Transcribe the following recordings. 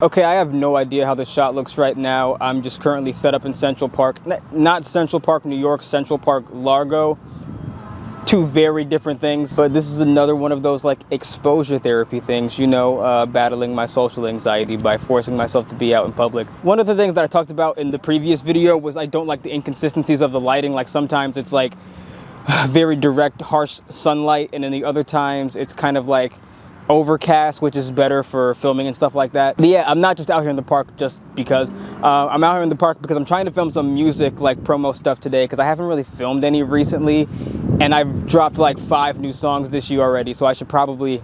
Okay, I have no idea how the shot looks right now. I'm just currently set up in Central Park. Not Central Park, New York, Central Park, Largo. Two very different things. But this is another one of those like exposure therapy things, you know, battling my social anxiety by forcing myself to be out in public. One of the things that I talked about in the previous video was I don't like the inconsistencies of the lighting. Like sometimes it's like very direct, harsh sunlight, and then the other times it's kind of like overcast, which is better for filming and stuff like that. But yeah, I'm not just out here in the park just because. I'm out here in the park because I'm trying to film some music, like promo stuff today, because I haven't really filmed any recently, and I've dropped like 5 new songs this year already, so I should probably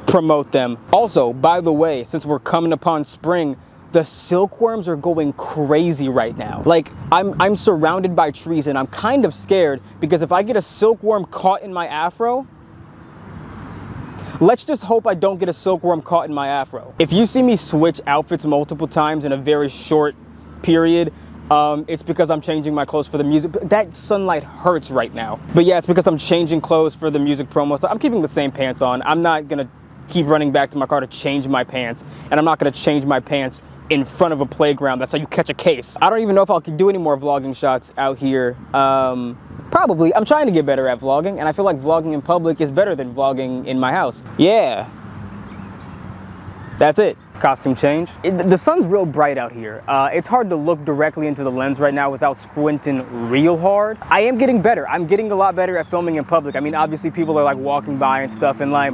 promote them. Also, by the way, since we're coming upon spring, the silkworms are going crazy right now. Like, I'm surrounded by trees, and I'm kind of scared because if I get a silkworm caught in my afro, let's just hope I don't get a silkworm caught in my afro. If you see me switch outfits multiple times in a very short period, it's because I'm changing my clothes for the music. That sunlight hurts right now. But yeah, it's because I'm changing clothes for the music promo stuff. I'm keeping the same pants on. I'm not gonna keep running back to my car to change my pants, and I'm not gonna change my pants in front of a playground. That's how you catch a case. I don't even know if I'll do any more vlogging shots out here. Probably. I'm trying to get better at vlogging, and I feel like vlogging in public is better than vlogging in my house. Yeah. That's it. Costume change. The sun's real bright out here. It's hard to look directly into the lens right now without squinting real hard. I am getting better. I'm getting a lot better at filming in public. I mean, obviously people are like walking by and stuff, and like,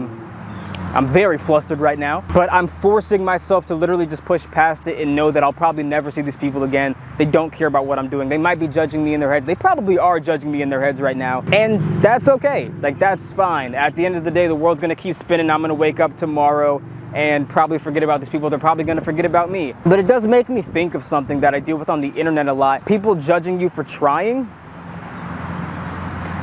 I'm very flustered right now, but I'm forcing myself to literally just push past it and know that I'll probably never see these people again. They don't care about what I'm doing. They might be judging me in their heads. They probably are judging me in their heads right now, and that's okay. Like, that's fine. At the end of the day, the world's gonna keep spinning. I'm gonna wake up tomorrow and probably forget about these people. They're probably gonna forget about me. But it does make me think of something that I deal with on the internet a lot. People judging you for trying.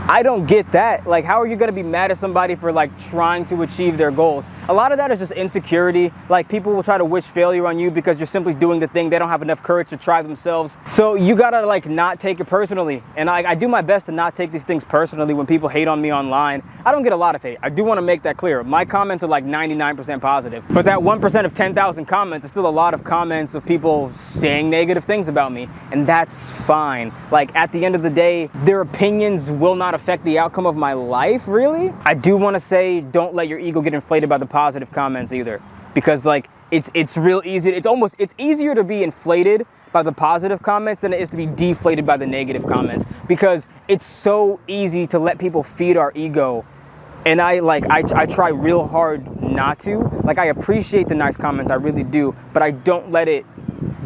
I don't get that. Like, how are you gonna be mad at somebody for like trying to achieve their goals? A lot of that is just insecurity. Like, people will try to wish failure on you because you're simply doing the thing. They don't have enough courage to try themselves. So you gotta like not take it personally. And I do my best to not take these things personally when people hate on me online. I don't get a lot of hate. I do wanna make that clear. My comments are like 99% positive. But that 1% of 10,000 comments is still a lot of comments of people saying negative things about me. And that's fine. Like, at the end of the day, their opinions will not affect the outcome of my life, really. I do wanna say, don't let your ego get inflated by the positive comments either, because like it's real easy. It's easier to be inflated by the positive comments than it is to be deflated by the negative comments, because it's so easy to let people feed our ego. And I try real hard not to. Like, I appreciate the nice comments, I really do, but I don't let it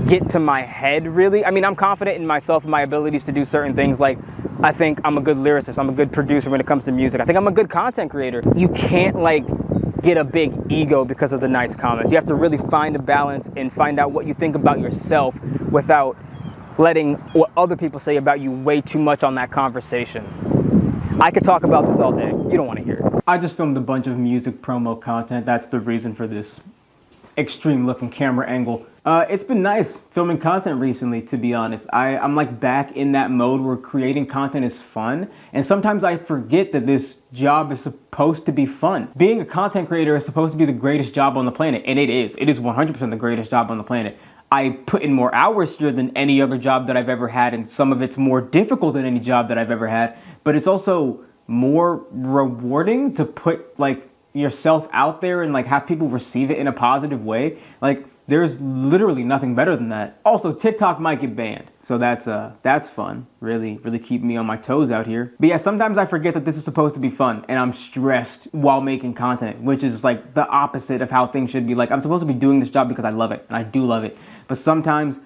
get to my head, really. I mean, I'm confident in myself and my abilities to do certain things. Like, I think I'm a good lyricist, I'm a good producer when it comes to music. I think I'm a good content creator. You can't like get a big ego because of the nice comments. You have to really find a balance and find out what you think about yourself without letting what other people say about you weigh too much on that conversation. I could talk about this all day. You don't want to hear it. I just filmed a bunch of music promo content. That's the reason for this extreme looking camera angle. It's been nice filming content recently, to be honest. I'm like back in that mode where creating content is fun, and sometimes I forget that this job is supposed to be fun. Being a content creator is supposed to be the greatest job on the planet, and it is. It is 100% the greatest job on the planet. I put in more hours here than any other job that I've ever had, and some of it's more difficult than any job that I've ever had, but it's also more rewarding to put like yourself out there and like have people receive it in a positive way. Like, there's literally nothing better than that. Also, TikTok might get banned, so that's fun. Really keep me on my toes out here. But yeah, sometimes I forget that this is supposed to be fun, and I'm stressed while making content, which is like the opposite of how things should be. Like, I'm supposed to be doing this job because I love it, and I do love it. But sometimes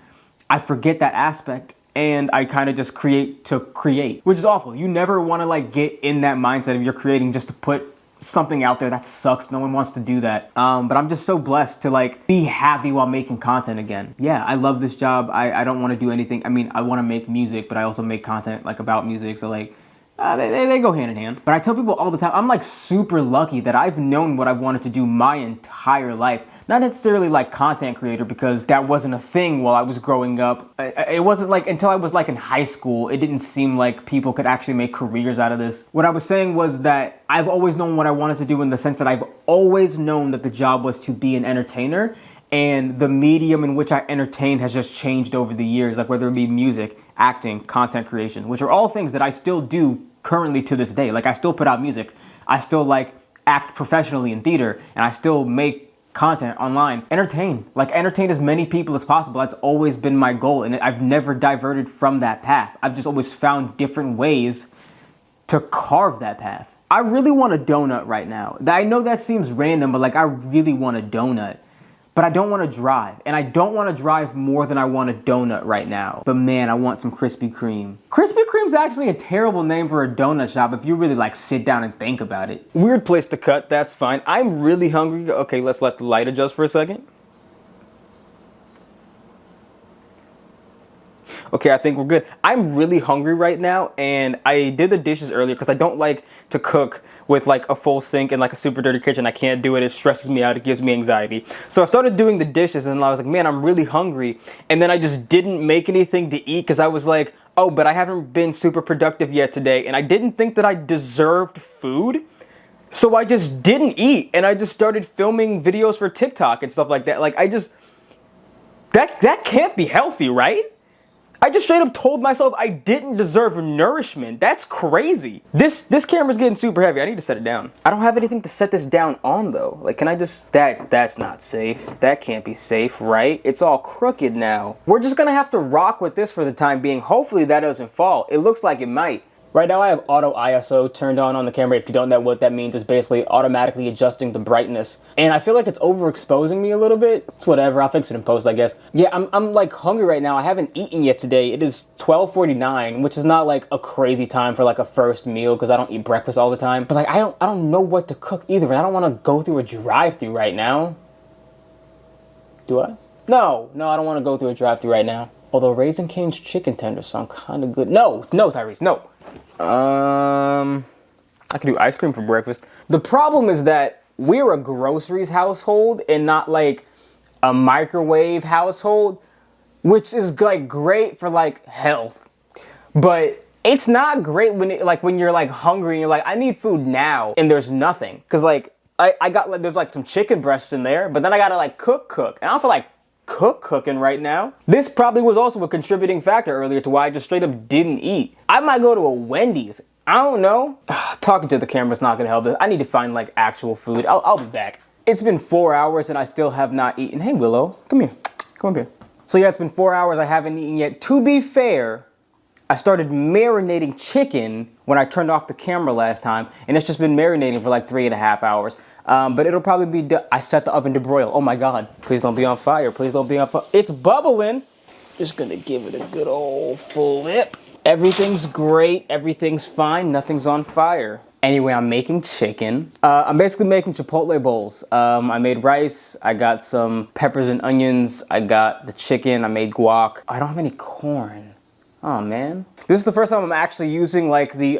I forget that aspect, and I kind of just create to create, which is awful. You never want to like get in that mindset of you're creating just to put something out there. That sucks. No one wants to do that. But I'm just so blessed to like be happy while making content again. Yeah, I love this job. I don't want to do anything. I mean, I want to make music, but I also make content like about music. So like, they go hand in hand. But I tell people all the time, I'm like super lucky that I've known what I've wanted to do my entire life. Not necessarily like content creator, because that wasn't a thing while I was growing up. It wasn't like until I was like in high school, it didn't seem like people could actually make careers out of this. What I was saying was that I've always known what I wanted to do, in the sense that I've always known that the job was to be an entertainer. and the medium in which I entertain has just changed over the years, like whether it be music, acting, content creation, which are all things that I still do currently to this day. Like I still put out music, I still like act professionally in theater, and I still make content online. Entertain as many people as possible. That's always been my goal, and I've never diverted from that path. I've just always found different ways to carve that path. I really want a donut right now. I know that seems random, but like I really want a donut. But I don't want to drive, and I don't want to drive more than I want a donut right now. But man, I want some Krispy Kreme. Krispy Kreme's actually a terrible name for a donut shop if you really like sit down and think about it. Weird place to cut, that's fine. I'm really hungry. Okay, let's let the light adjust for a second. Okay, I think we're good. I'm really hungry right now, and I did the dishes earlier because I don't like to cook with like a full sink and like a super dirty kitchen. I can't do it. It stresses me out. It gives me anxiety. So I started doing the dishes, and I was like, man, I'm really hungry. And then I just didn't make anything to eat because I was like, oh, but I haven't been super productive yet today, and I didn't think that I deserved food. So I just didn't eat, and I just started filming videos for TikTok and stuff like that. Like that can't be healthy, right? I just straight up told myself I didn't deserve nourishment. That's crazy. This camera's getting super heavy. I need to set it down. I don't have anything to set this down on though. Like, can I just, that's not safe. That can't be safe, right? It's all crooked now. We're just gonna have to rock with this for the time being. Hopefully that doesn't fall. It looks like it might. Right now I have auto ISO turned on the camera. If you don't know what that means, it's basically automatically adjusting the brightness. And I feel like it's overexposing me a little bit. It's whatever, I'll fix it in post, I guess. Yeah, I'm like hungry right now. I haven't eaten yet today. It is 12:49, which is not like a crazy time for like a first meal because I don't eat breakfast all the time. But like I don't know what to cook either, and I don't want to go through a drive-thru right now. Do I? No, I don't want to go through a drive-thru right now. Although Raising Cane's chicken tenders sound kind of good. No, Tyrese, no. I could do ice cream for breakfast. The problem is that we're a groceries household and not like a microwave household, which is like great for like health, but it's not great when you're like hungry and you're like, I need food now, and there's nothing. Cause like I got like there's like some chicken breasts in there, but then I gotta like cook, and I don't feel like cooking right now. This probably was also a contributing factor earlier to why I just straight up didn't eat. I might go to a Wendy's. I don't know. Talking to the camera's not gonna help this. I need to find like actual food. I'll be back. It's been 4 hours and I still have not eaten. Hey Willow, come here. Come up here. So yeah, it's been 4 hours. I haven't eaten yet. To be fair, I started marinating chicken when I turned off the camera last time, and it's just been marinating for like 3.5 hours. But it'll probably be done. I set the oven to broil. Oh my God, please don't be on fire. Please don't be on fire. It's bubbling. Just gonna give it a good old flip. Everything's great, everything's fine, nothing's on fire. Anyway, I'm making chicken. I'm basically making Chipotle bowls. I made rice, I got some peppers and onions, I got the chicken, I made guac. I don't have any corn. Oh man. This is the first time I'm actually using like the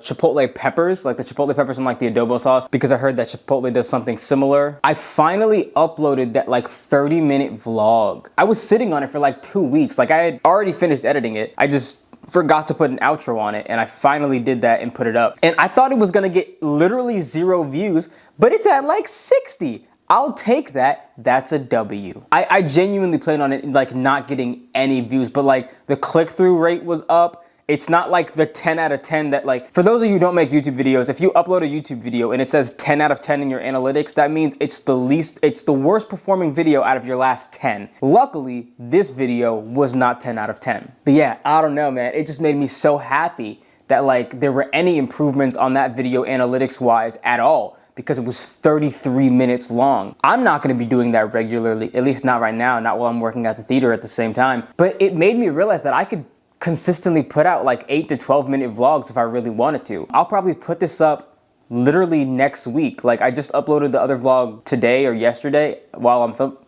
Chipotle peppers, like the Chipotle peppers and like the adobo sauce, because I heard that Chipotle does something similar. I finally uploaded that like 30-minute vlog. I was sitting on it for like 2 weeks. Like I had already finished editing it. I just forgot to put an outro on it, and I finally did that and put it up. And I thought it was gonna get literally 0 views, but it's at like 60. I'll take that. That's a W. I genuinely planned on it like not getting any views, but like the click-through rate was up. It's not like the 10 out of 10 that like, for those of you who don't make YouTube videos, if you upload a YouTube video and it says 10 out of 10 in your analytics, that means it's the worst performing video out of your last 10. Luckily, this video was not 10 out of 10. But yeah, I don't know, man. It just made me so happy that like there were any improvements on that video analytics wise at all, because it was 33 minutes long. I'm not gonna be doing that regularly, at least not right now, not while I'm working at the theater at the same time. But it made me realize that I could consistently put out like 8 to 12-minute vlogs if I really wanted to. I'll probably put this up literally next week. Like I just uploaded the other vlog today or yesterday while I'm filming.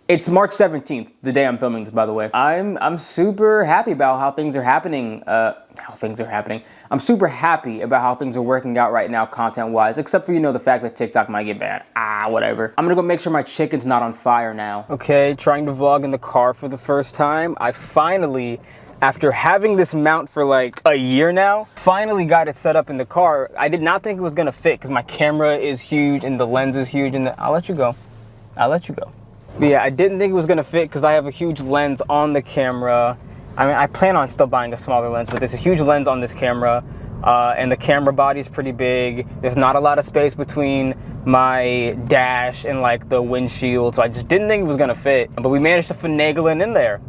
It's March 17th, the day I'm filming this, by the way. I'm super happy about how things are happening. I'm super happy about how things are working out right now content-wise, except for, you know, the fact that TikTok might get banned. Whatever. I'm gonna go make sure my chicken's not on fire now. Okay, trying to vlog in the car for the first time. I finally, after having this mount for like a year now, finally got it set up in the car. I did not think it was gonna fit because my camera is huge and the lens is huge, and I'll let you go. I'll let you go. But yeah, I didn't think it was gonna fit because I have a huge lens on the camera. I mean, I plan on still buying a smaller lens, but there's a huge lens on this camera, and the camera body is pretty big. There's not a lot of space between my dash and like the windshield, so I just didn't think it was gonna fit. But we managed to finagle it in there.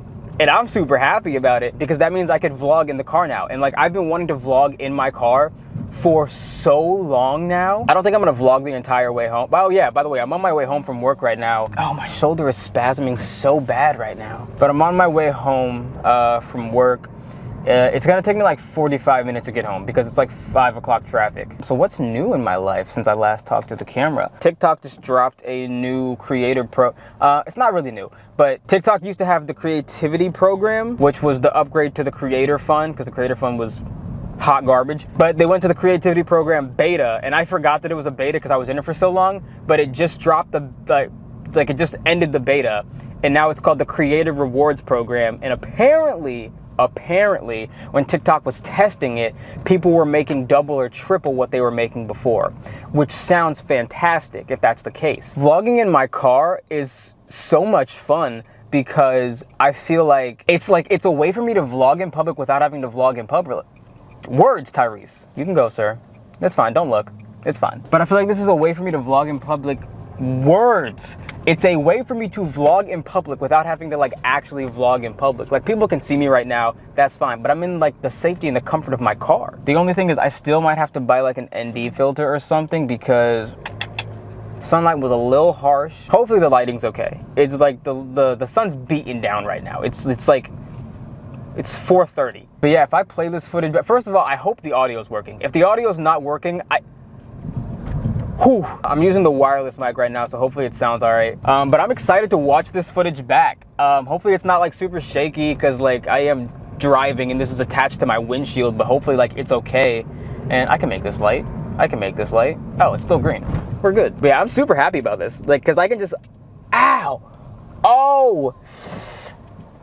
And I'm super happy about it because that means I could vlog in the car now. And like, I've been wanting to vlog in my car for so long now. I don't think I'm gonna vlog the entire way home. Oh yeah, by the way, I'm on my way home from work right now. Oh, my shoulder is spasming so bad right now. But I'm on my way home from work. It's gonna take me like 45 minutes to get home because it's like 5 o'clock traffic. So what's new in my life since I last talked to the camera? TikTok just dropped a new creator it's not really new, but TikTok used to have the creativity program, which was the upgrade to the creator fund because the creator fund was hot garbage. But they went to the creativity program beta, and I forgot that it was a beta because I was in it for so long, but it just dropped like it just ended the beta, and now it's called the Creative Rewards Program. And apparently when TikTok was testing it, people were making double or triple what they were making before, which sounds fantastic if that's the case. Vlogging in my car is so much fun because I feel like it's a way for me to vlog in public without having to vlog in public. Words, Tyrese. You can go, sir. That's fine, don't look. It's fine. But I feel like this is a way for me to vlog in public. Words. It's a way for me to vlog in public without having to like actually vlog in public. Like, people can see me right now, that's fine, but I'm in like the safety and the comfort of my car. The only thing is I still might have to buy like an ND filter or something because sunlight was a little harsh. Hopefully the lighting's okay. It's like the sun's beating down right now. It's like, it's 4:30. But yeah, if I play this footage, but first of all, I hope the audio is working. If the audio is not working, I'm using the wireless mic right now, so hopefully it sounds all right. But I'm excited to watch this footage back. Hopefully it's not like super shaky because like I am driving and this is attached to my windshield, but hopefully like it's okay. And I can make this light. Oh, it's still green. We're good. But yeah, I'm super happy about this. Like, because I can just, ow. Oh.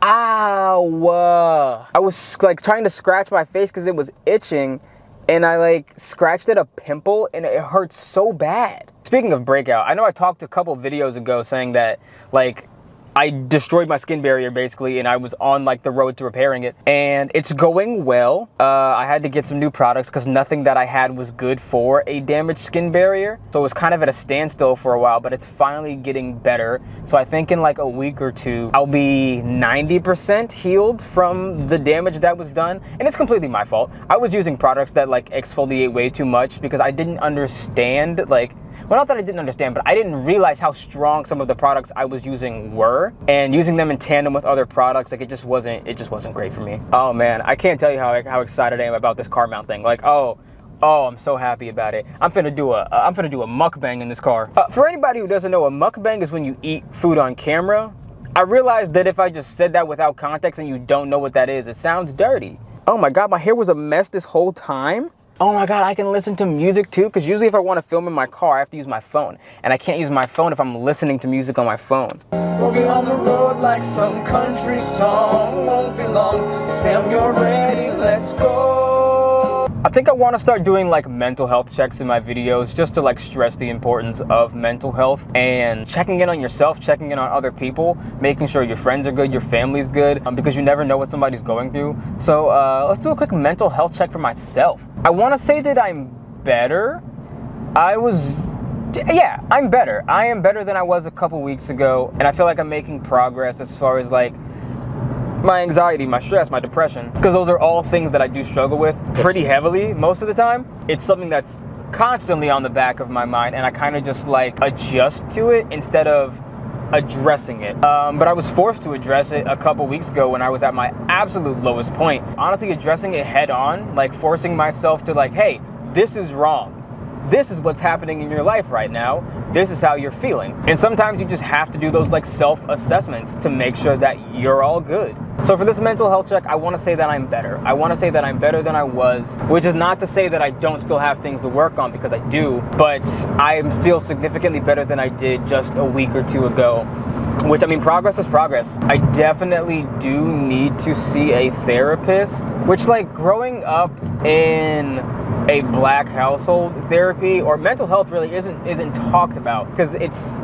Ow. I was like trying to scratch my face because it was itching, and I like scratched at a pimple and it hurts so bad. Speaking of breakout, I know I talked a couple videos ago saying that like I destroyed my skin barrier basically, and I was on like the road to repairing it, and it's going well. I had to get some new products because nothing that I had was good for a damaged skin barrier. So it was kind of at a standstill for a while, but it's finally getting better. So I think in like a week or two, I'll be 90% healed from the damage that was done. And it's completely my fault. I was using products that like exfoliate way too much because I didn't understand, like, well, not that I didn't understand, but I didn't realize how strong some of the products I was using were, and using them in tandem with other products, like it just wasn't great for me. Oh man, I can't tell you how excited I am about this car mount thing. Like, oh, I'm so happy about it. I'm finna do a mukbang in this car. For anybody who doesn't know, a mukbang is when you eat food on camera. I realized that if I just said that without context and you don't know what that is, it sounds dirty. Oh my God, my hair was a mess this whole time. Oh my God, I can listen to music too, because usually if I want to film in my car, I have to use my phone. And I can't use my phone if I'm listening to music on my phone. We'll be on the road like some country song. Won't be long. Sam, you're ready, let's go. I think I want to start doing like mental health checks in my videos, just to like stress the importance of mental health and checking in on yourself, checking in on other people, making sure your friends are good, your family's good, because you never know what somebody's going through. So let's do a quick mental health check for myself. I want to say that I'm better. I'm better. I am better than I was a couple weeks ago, and I feel like I'm making progress as far as like my anxiety, my stress, my depression, because those are all things that I do struggle with pretty heavily most of the time. It's something that's constantly on the back of my mind, and I kind of just like adjust to it instead of addressing it. But I was forced to address it a couple weeks ago when I was at my absolute lowest point. Honestly, addressing it head on, like forcing myself to like, hey, this is wrong. This is what's happening in your life right now. This is how you're feeling. And sometimes you just have to do those like self-assessments to make sure that you're all good. So for this mental health check, I want to say that I'm better. I want to say that I'm better than I was, which is not to say that I don't still have things to work on, because I do, but I feel significantly better than I did just a week or two ago. Which, I mean, progress is progress. I definitely do need to see a therapist, which like growing up in a black household, therapy or mental health really isn't talked about, because it's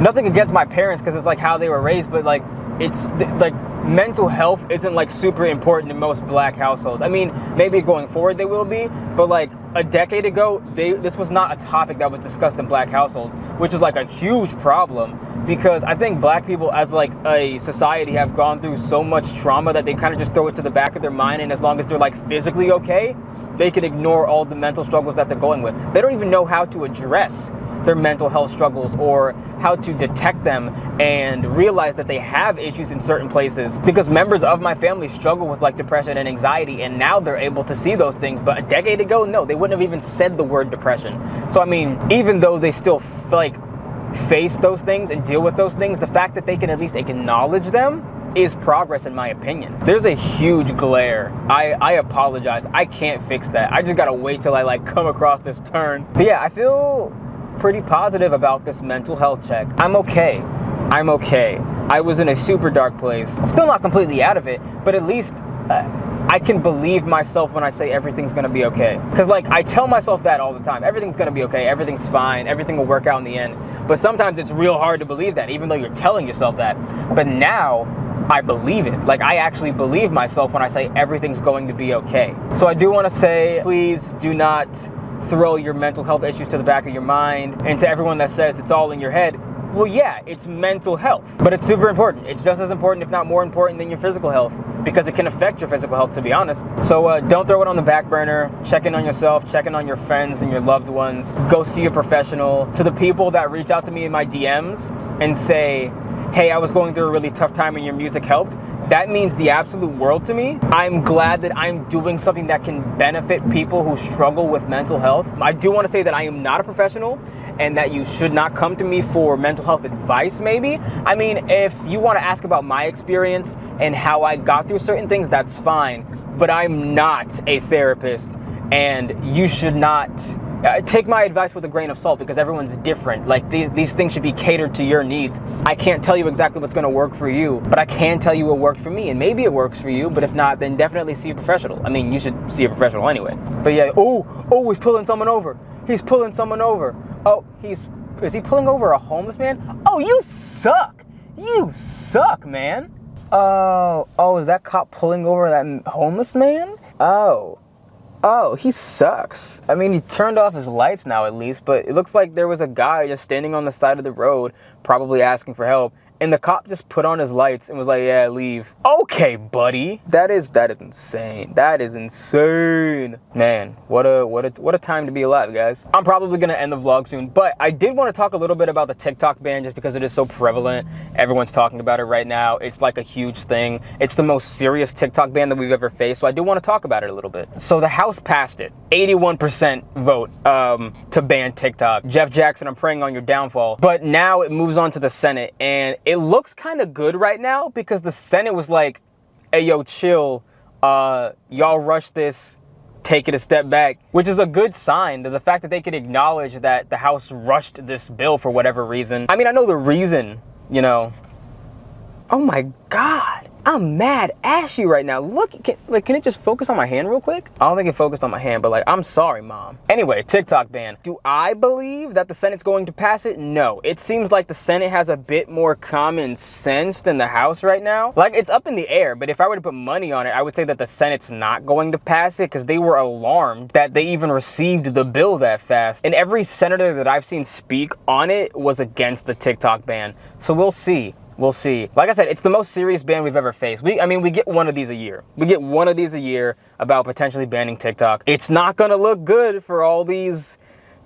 nothing against my parents because it's like how they were raised, but like it's like mental health isn't like super important in most black households. I mean, maybe going forward they will be, but like a decade ago, this was not a topic that was discussed in black households, which is like a huge problem because I think black people as like a society have gone through so much trauma that they kind of just throw it to the back of their mind, and as long as they're like physically okay, they can ignore all the mental struggles that they're going with. They don't even know how to address their mental health struggles or how to detect them and realize that they have issues in certain places, because members of my family struggle with like depression and anxiety, and now they're able to see those things, but a decade ago, no, they wouldn't have even said the word depression. So I mean, even though they still face those things and deal with those things, the fact that they can at least acknowledge them is progress in my opinion. There's a huge glare. I apologize. I can't fix that. I just gotta wait till I like come across this turn. But yeah, I feel pretty positive about this mental health check. I'm okay. I'm okay. I was in a super dark place. Still not completely out of it, but at least I can believe myself when I say everything's gonna be okay. Because like I tell myself that all the time. Everything's gonna be okay. Everything's fine. Everything will work out in the end. But sometimes it's real hard to believe that, even though you're telling yourself that. But now I believe it. Like I actually believe myself when I say everything's going to be okay. So I do want to say, please do not throw your mental health issues to the back of your mind. And to everyone that says it's all in your head, well, yeah, it's mental health, but it's super important. It's just as important, if not more important, than your physical health, because it can affect your physical health, to be honest. So don't throw it on the back burner. Check in on yourself, check in on your friends and your loved ones. Go see a professional. To the people that reach out to me in my DMs and say, hey, I was going through a really tough time and your music helped, that means the absolute world to me. I'm glad that I'm doing something that can benefit people who struggle with mental health. I do want to say that I am not a professional and that you should not come to me for mental health advice, maybe. I mean, if you want to ask about my experience and how I got through certain things, that's fine. But I'm not a therapist, and you should not take my advice with a grain of salt, because everyone's different. Like these things should be catered to your needs. I can't tell you exactly what's going to work for you, but I can tell you what worked for me, and maybe it works for you, but if not, then definitely see a professional. I mean, you should see a professional anyway. But yeah, oh, he's pulling someone over. He's pulling someone over. Oh, is he pulling over a homeless man? Oh, you suck. You suck, man. Oh, is that cop pulling over that homeless man? Oh, he sucks. I mean, he turned off his lights now at least, but it looks like there was a guy just standing on the side of the road, probably asking for help, and the cop just put on his lights and was like, yeah, leave. Okay, buddy. That is insane. That is insane. Man, what a time to be alive, guys. I'm probably gonna end the vlog soon, but I did want to talk a little bit about the TikTok ban just because it is so prevalent. Everyone's talking about it right now. It's like a huge thing. It's the most serious TikTok ban that we've ever faced, so I do want to talk about it a little bit. So the House passed it. 81% vote to ban TikTok. Jeff Jackson, I'm praying on your downfall. But now it moves on to the Senate, and it looks kind of good right now because the Senate was like, hey, yo, chill. Y'all rushed this. Take it a step back, which is a good sign. The fact that they could acknowledge that the House rushed this bill for whatever reason. I mean, I know the reason, you know. Oh my God. I'm mad ashy right now. Look, can it just focus on my hand real quick? I don't think it focused on my hand, but like, I'm sorry, Mom. Anyway, TikTok ban. Do I believe that the Senate's going to pass it? No. It seems like the Senate has a bit more common sense than the House right now. Like, it's up in the air, but if I were to put money on it, I would say that the Senate's not going to pass it because they were alarmed that they even received the bill that fast. And every senator that I've seen speak on it was against the TikTok ban. So we'll see. We'll see. Like I said, it's the most serious ban we've ever faced. I mean, we get one of these a year. We get one of these a year about potentially banning TikTok. It's not gonna look good for all these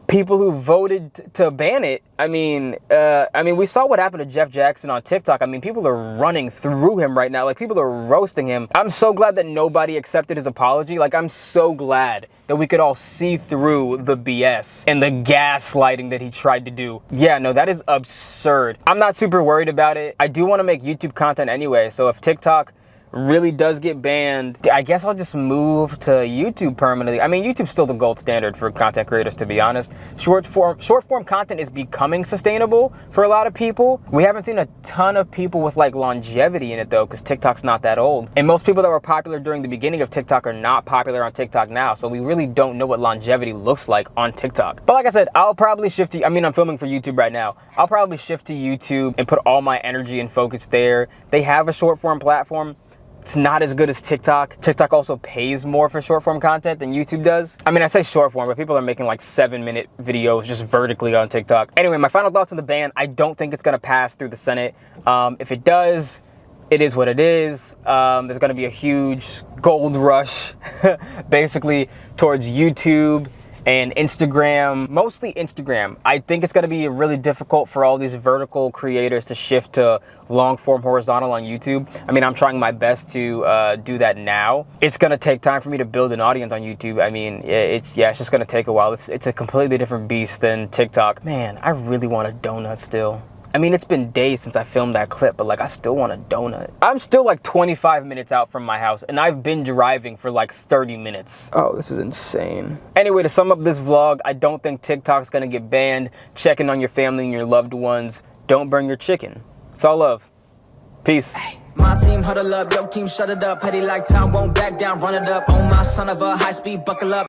people who voted to ban it. I mean, we saw what happened to Jeff Jackson on TikTok. I mean, people are running through him right now. Like, people are roasting him. I'm so glad that nobody accepted his apology. Like, I'm so glad that we could all see through the BS and the gaslighting that he tried to do. Yeah, no, that is absurd. I'm not super worried about it. I do want to make YouTube content anyway, so if TikTok really does get banned, I guess I'll just move to YouTube permanently. I mean, YouTube's still the gold standard for content creators, to be honest. Short form content is becoming sustainable for a lot of people. We haven't seen a ton of people with like longevity in it though, because TikTok's not that old. And most people that were popular during the beginning of TikTok are not popular on TikTok now. So we really don't know what longevity looks like on TikTok. But like I said, I'll probably shift to, I mean, I'm filming for YouTube right now. I'll probably shift to YouTube and put all my energy and focus there. They have a short form platform. It's not as good as TikTok. TikTok also pays more for short form content than YouTube does. I mean, I say short form, but people are making like 7-minute videos just vertically on TikTok. Anyway, my final thoughts on the ban. I don't think it's gonna pass through the Senate. If it does, it is what it is. There's gonna be a huge gold rush basically towards YouTube and Instagram, mostly Instagram. I think it's gonna be really difficult for all these vertical creators to shift to long form horizontal on YouTube. I mean, I'm trying my best to do that now. It's gonna take time for me to build an audience on YouTube. I mean, it's just gonna take a while. It's a completely different beast than TikTok. Man, I really want a donut still. I mean, it's been days since I filmed that clip, but like, I still want a donut. I'm still like 25 minutes out from my house, and I've been driving for like 30 minutes. Oh, this is insane. Anyway, to sum up this vlog, I don't think TikTok's gonna get banned. Check in on your family and your loved ones. Don't burn your chicken. It's all love. Peace. My team huddle up, your team shut it up. Petty like time, won't back down, run it up. On my son of a high speed, buckle up.